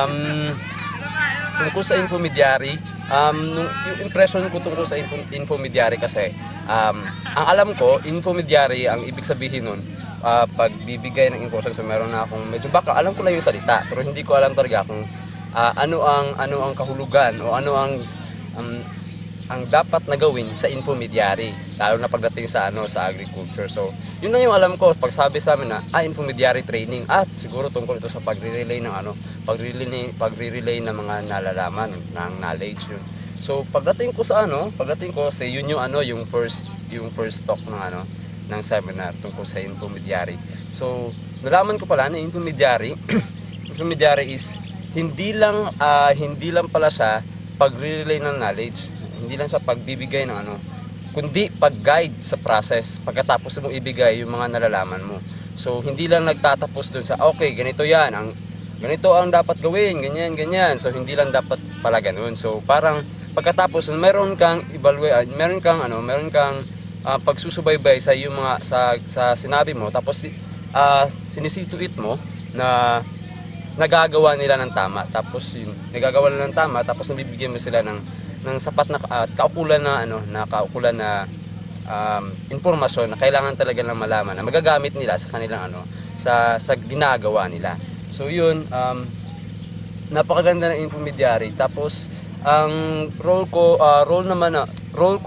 Um, Tungkol sa intermediary, yung impression ko tungkol sa intermediary kasi, ang alam ko, intermediary, ang ibig sabihin nun, pagbibigay ng information, so meron na akong medyo baka, alam ko lang yung salita, pero hindi ko alam talaga kung ano ang kahulugan o ano ang dapat na gawin sa intermediary, lalo na pagdating sa sa agriculture. So yun na yung alam ko pag sabi sa amin na intermediary training, siguro tungkol ito sa pagre-relay ng pagre-relay ng mga nalalaman ng knowledge yun. So pagdating ko sa yun yung first talk ng seminar tungkol sa intermediary. So nalaman ko pala na intermediary intermediary is hindi lang pala siya pagre-relay ng knowledge, hindi lang siya pagbibigay ng kundi pag-guide sa process pagkatapos mo ibigay yung mga nalalaman mo. So hindi lang nagtatapos dun sa okay, ganito ganito ang dapat gawin, ganyan. So hindi lang dapat pala ganun. So parang pagkatapos meron kang evaluate, meron kang pagsusubaybay sa yung mga sa sinabi mo, tapos sinisituate mo na nagagawa nila ng tama, tapos yun, nagagawa nila ng tama, tapos nabibigyan mo sila ng sapat na kaukulan na impormasyon na kailangan talaga lang malaman na magagamit nila sa kanilang sa ginagawa nila. So yun, napakaganda ng intermediary. Tapos ang role ko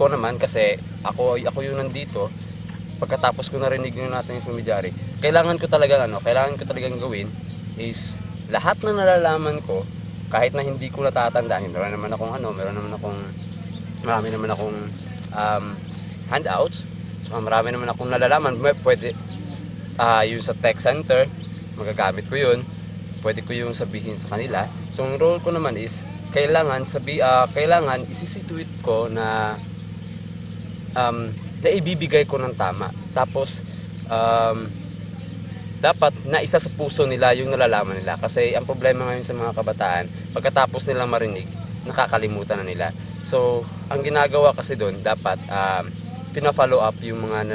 naman kasi ako yung nandito, pagkatapos ko narinig yung natin intermediary, kailangan ko talagang gawin is lahat na nalalaman ko, kahit na hindi ko natatandaan, marami naman akong handouts, so marami naman akong nalalaman, pwede yung sa tech center, magagamit ko yun, pwede ko yung sabihin sa kanila. So ang role ko naman is kailangan isisituate ko na ibibigay ko ng tama, tapos dapat na isa sa puso nila yung nalalaman nila, kasi ang problema ngayon sa mga kabataan, pagkatapos nilang marinig, nakakalimutan na nila. So ang ginagawa kasi doon, dapat pina-follow up yung mga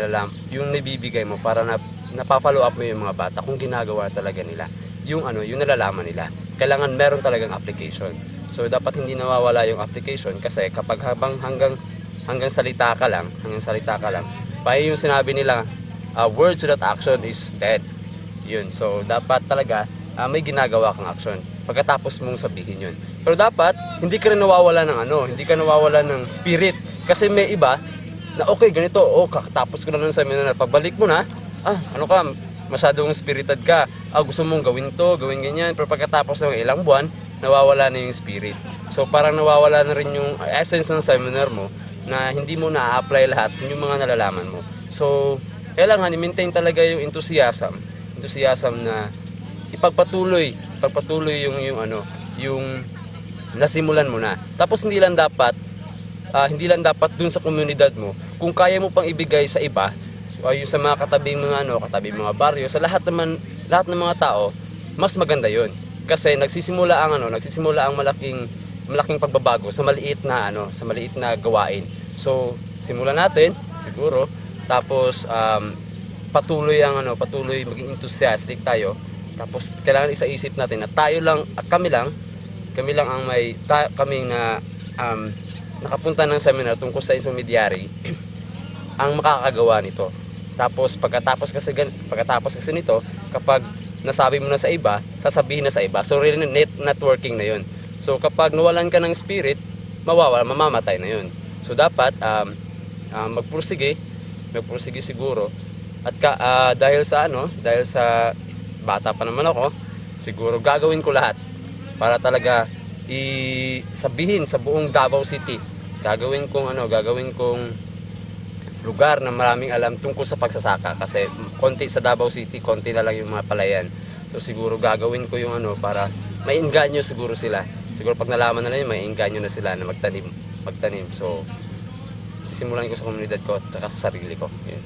yung nabibigay mo, para napa-follow up mo yung mga bata kung ginagawa talaga nila yung nalalaman nila. Kailangan meron talagang application. So dapat hindi nawawala yung application, kasi kapag hanggang salita ka lang, yung sinabi nila, words without action is dead. Yun. So dapat talaga may ginagawa kang action pagkatapos mong sabihin yun. Pero dapat hindi ka rin nawawala ng spirit, kasi may iba na okay, ganito, kakatapos ko na ng seminar, pagbalik mo na, masyadong spirited ka, gusto mong gawin to, gawin ganyan, pero pagkatapos ng ilang buwan, nawawala na yung spirit. So parang nawawala na rin yung essence ng seminar mo, na hindi mo na-apply lahat yung mga nalalaman mo. So kailangan i-maintain talaga yung enthusiasm na ipagpatuloy yung nasimulan mo na. Tapos hindi lang dapat dun sa komunidad mo, kung kaya mo pang ibigay sa iba, yung sa mga katabing mga baryo, sa lahat ng mga tao, mas maganda yun. Kasi nagsisimula ang malaking pagbabago sa maliit na gawain. So simulan natin siguro, tapos patuloy maging enthusiastic tayo. Tapos kailangan isaisip natin na kami lang ang kaming nakapunta ng seminar tungkol sa intermediary ang makakagawa nito. Tapos pagkatapos kasi nito, kapag nasabi mo na sa iba, sasabihin na sa iba. So really networking na 'yon. So kapag nawalan ka ng spirit, mamamatay na 'yon. So dapat magpursige siguro. At dahil sa bata pa naman ako, siguro gagawin ko lahat para talaga sabihin sa buong Davao City. Gagawin kong lugar na maraming alam tungkol sa pagsasaka, kasi konti sa Davao City, konti na lang yung mga palayan. So siguro gagawin ko yung para mainganyo siguro sila. Siguro pag nalaman nila yun, mainganyo na sila na magtanim. So sisimulan ko sa komunidad ko at saka sa sarili ko. Yun.